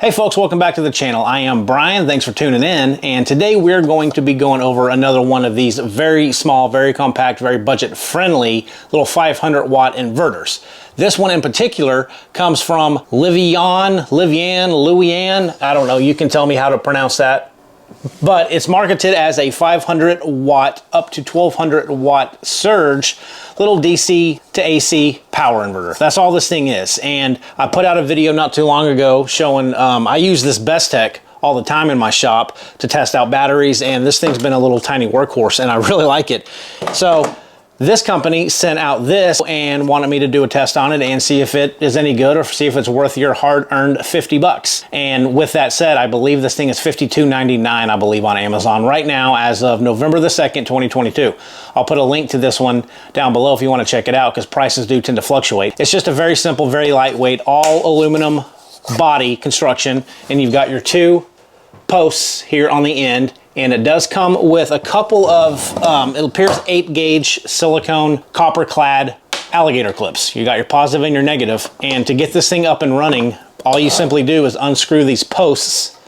Hey folks, welcome back to the channel. I am Brian, thanks for tuning in, and today we're going to be going over another one of these very small, very compact, very budget-friendly little 500-watt inverters. This one in particular comes from Lvyuan, I don't know, you can tell me how to pronounce that. But it's marketed as a 500 watt up to 1200 watt surge little DC to AC power inverter. That's all this thing is. And I put out a video not too long ago showing I use this Bestech all the time in my shop to test out batteries, and this thing's been a little tiny workhorse and I really like it. So this company sent out this and wanted me to do a test on it and see if it is any good or see if it's worth your hard-earned 50 bucks. And with that said, I believe this thing is $52.99, I believe, on Amazon right now as of November the 2nd, 2022. I'll put a link to this one down below if you want to check it out, because prices do tend to fluctuate. It's just a very simple, very lightweight, all aluminum body construction, and you've got your two posts here on the end. And it does come with a couple of, it appears 8-gauge silicone copper clad alligator clips. You got your positive and your negative. And to get this thing up and running, all you simply do is unscrew these posts,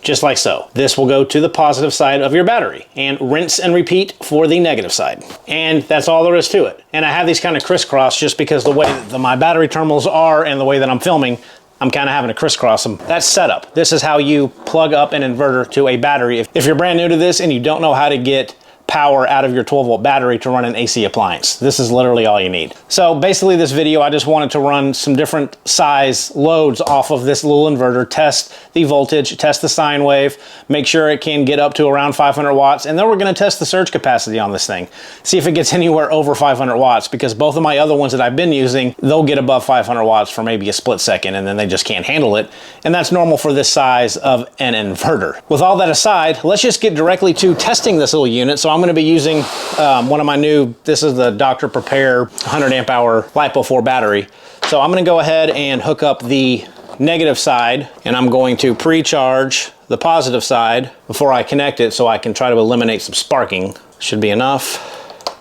just like so. This will go to the positive side of your battery and rinse and repeat for the negative side. And that's all there is to it. And I have these kind of crisscross just because the way that my battery terminals are and the way that I'm filming, I'm kind of having to crisscross them. That's setup. This is how you plug up an inverter to a battery. If you're brand new to this and you don't know how to get power out of your 12-volt battery to run an AC appliance, this is literally all you need. So basically this video, I just wanted to run some different size loads off of this little inverter, test the voltage, test the sine wave, make sure it can get up to around 500 watts, and then we're gonna test the surge capacity on this thing. See if it gets anywhere over 500 watts, because both of my other ones that I've been using, they'll get above 500 watts for maybe a split second, and then they just can't handle it. And that's normal for this size of an inverter. With all that aside, let's just get directly to testing this little unit. So I'm going to be using one of my new, this is the Dr. Prepare 100 amp hour LiPo 4 battery. So I'm going to go ahead and hook up the negative side, and I'm going to pre-charge the positive side before I connect it so I can try to eliminate some sparking. Should be enough.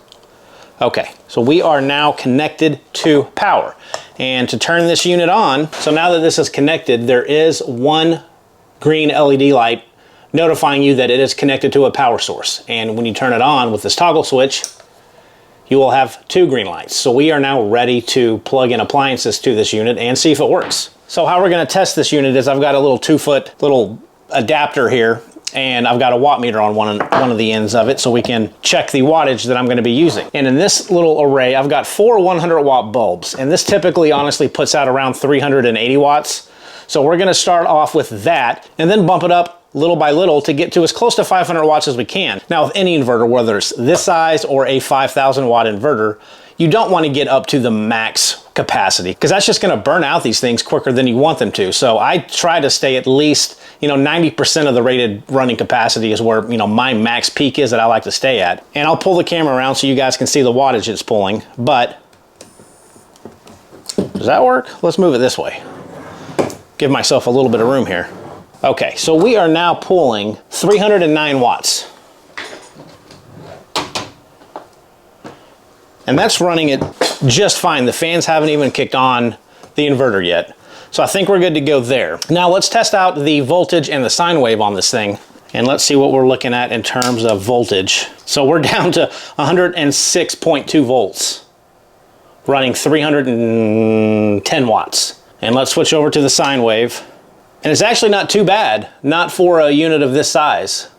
Okay, so we are now connected to power. And to turn this unit on, so now that this is connected, there is one green LED light notifying you that it is connected to a power source. And when you turn it on with this toggle switch, you will have two green lights. So we are now ready to plug in appliances to this unit and see if it works. So how we're gonna test this unit is I've got a little 2-foot little adapter here, and I've got a watt meter on one of the ends of it so we can check the wattage that I'm going to be using. And in this little array, I've got 4 100-watt bulbs, and this typically honestly puts out around 380 watts. So we're going to start off with that and then bump it up little by little to get to as close to 500 watts as we can. Now with any inverter, whether it's this size or a 5,000 watt inverter, you don't want to get up to the max capacity, because that's just going to burn out these things quicker than you want them to. So I try to stay at least, 90% of the rated running capacity is where, my max peak is that I like to stay at. And I'll pull the camera around so you guys can see the wattage it's pulling, but does that work? Let's move it this way. Give myself a little bit of room here. Okay, so we are now pulling 309 watts. And that's running it just fine. The fans haven't even kicked on the inverter yet. So I think we're good to go there. Now let's test out the voltage and the sine wave on this thing. And let's see what we're looking at in terms of voltage. So we're down to 106.2 volts, running 310 watts. And let's switch over to the sine wave. And it's actually not too bad, not for a unit of this size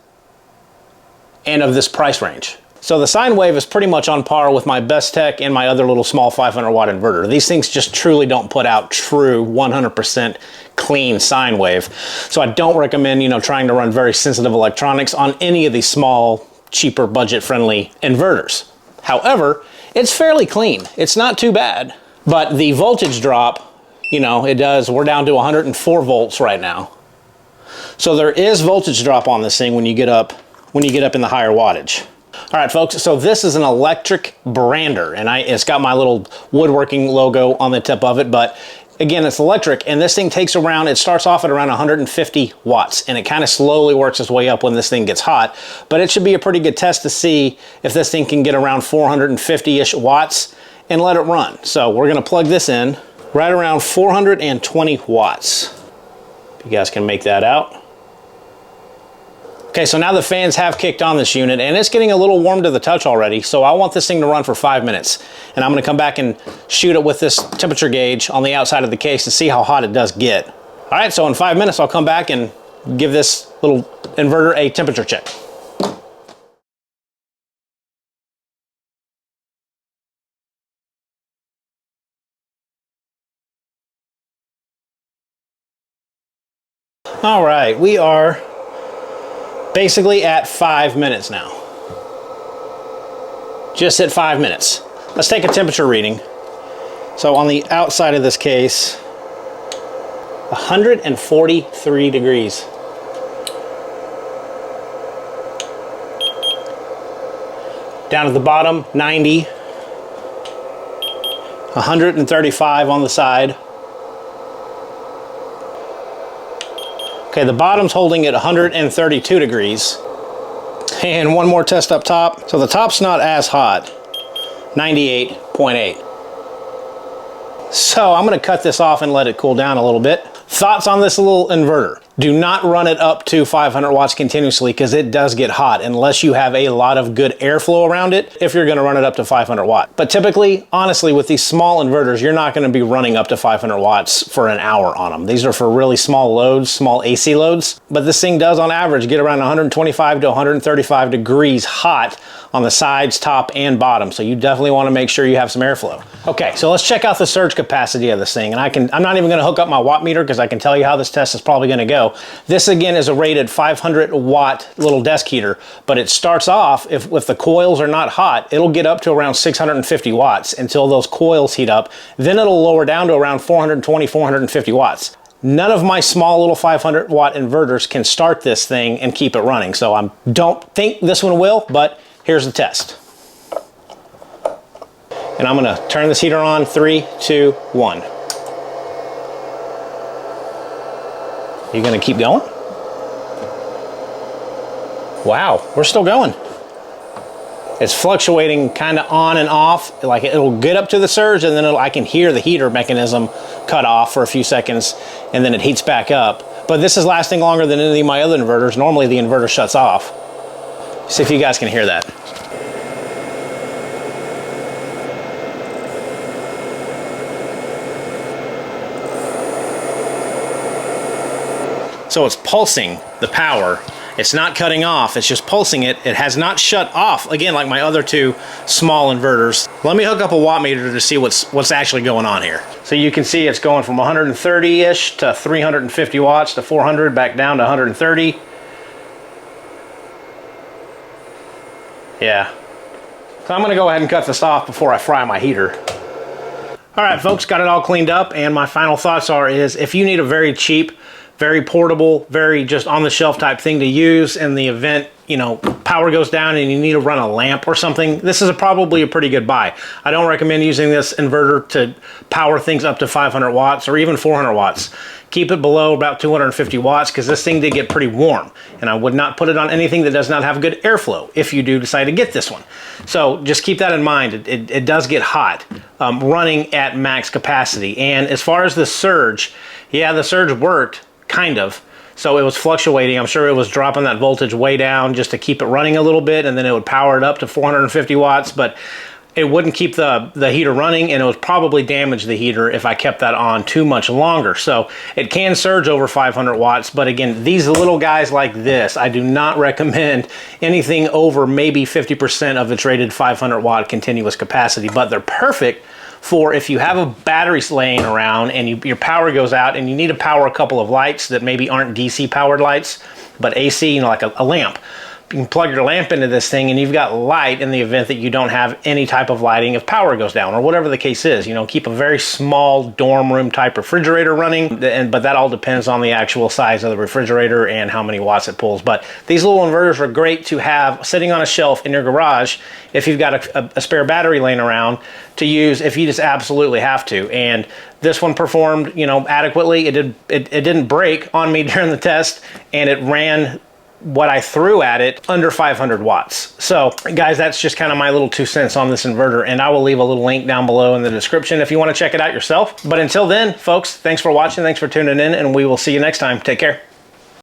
and of this price range. So the sine wave is pretty much on par with my Bestech and my other little small 500 watt inverter. These things just truly don't put out true 100% clean sine wave. So I don't recommend, trying to run very sensitive electronics on any of these small, cheaper, budget-friendly inverters. However, it's fairly clean. It's not too bad. But the voltage drop, we're down to 104 volts right now. So there is voltage drop on this thing when you get up in the higher wattage. All right, folks, so this is an electric brander, and it's got my little woodworking logo on the tip of it, but again, it's electric, and this thing takes around, it starts off at around 150 watts, and it kind of slowly works its way up when this thing gets hot, but it should be a pretty good test to see if this thing can get around 450-ish watts and let it run. So we're gonna plug this in. right around 420 watts. If you guys can make that out. Okay, so now the fans have kicked on this unit and it's getting a little warm to the touch already, so I want this thing to run for 5 minutes. And I'm gonna come back and shoot it with this temperature gauge on the outside of the case to see how hot it does get. All right, so in 5 minutes, I'll come back and give this little inverter a temperature check. All right, we are basically at 5 minutes now. Just at 5 minutes. Let's take a temperature reading. So on the outside of this case, 143 degrees. Down at the bottom, 90. 135 on the side. Okay, the bottom's holding at 132 degrees. And one more test up top. So the top's not as hot, 98.8. So I'm gonna cut this off and let it cool down a little bit. Thoughts on this little inverter? Do not run it up to 500 watts continuously because it does get hot unless you have a lot of good airflow around it if you're gonna run it up to 500 watts. But typically, honestly, with these small inverters, you're not gonna be running up to 500 watts for an hour on them. These are for really small loads, small AC loads. But this thing does on average get around 125 to 135 degrees hot on the sides, top, and bottom. So you definitely wanna make sure you have some airflow. Okay, so let's check out the surge capacity of this thing. And I'm not even gonna hook up my watt meter because I can tell you how this test is probably gonna go. This again is a rated 500 watt little desk heater, but it starts off, if the coils are not hot, it'll get up to around 650 watts until those coils heat up. Then it'll lower down to around 420, 450 watts. None of my small little 500 watt inverters can start this thing and keep it running. So I don't think this one will, but here's the test. And I'm gonna turn this heater on, 3, 2, 1. You gonna keep going? Wow, we're still going. It's fluctuating kind of on and off. Like it'll get up to the surge and then I can hear the heater mechanism cut off for a few seconds and then it heats back up. But this is lasting longer than any of my other inverters. Normally the inverter shuts off. See if you guys can hear that. So it's pulsing the power. It's not cutting off, it's just pulsing it. It has not shut off, again, like my other two small inverters. Let me hook up a watt meter to see what's actually going on here. So you can see it's going from 130-ish to 350 watts to 400, back down to 130. Yeah. So I'm gonna go ahead and cut this off before I fry my heater. All right, folks, got it all cleaned up, and my final thoughts is if you need a very cheap, very portable, very just on the shelf type thing to use in the event, you know, power goes down and you need to run a lamp or something, this is probably a pretty good buy. I don't recommend using this inverter to power things up to 500 watts or even 400 watts. Keep it below about 250 watts because this thing did get pretty warm, and I would not put it on anything that does not have good airflow if you do decide to get this one. So just keep that in mind. It does get hot running at max capacity. And as far as the surge, yeah, the surge worked. Kind of. So it was fluctuating. I'm sure it was dropping that voltage way down just to keep it running a little bit, and then it would power it up to 450 watts, but it wouldn't keep the heater running, and it would probably damage the heater if I kept that on too much longer. So it can surge over 500 watts, but again, these little guys like this, I do not recommend anything over maybe 50% of its rated 500 watt continuous capacity, but they're perfect for if you have a battery laying around and your power goes out and you need to power a couple of lights that maybe aren't DC powered lights, but AC, you know, like a lamp. You can plug your lamp into this thing and you've got light in the event that you don't have any type of lighting if power goes down or whatever the case is. You know, keep a very small dorm room type refrigerator running, but that all depends on the actual size of the refrigerator and how many watts it pulls. But these little inverters are great to have sitting on a shelf in your garage if you've got a spare battery laying around to use if you just absolutely have to. And this one performed, you know, adequately. It didn't break on me during the test, and it ran what I threw at it under 500 watts. So guys, that's just kind of my little 2 cents on this inverter, and I will leave a little link down below in the description if you want to check it out yourself. But until then, folks, thanks for watching, thanks for tuning in, and we will see you next time. Take care.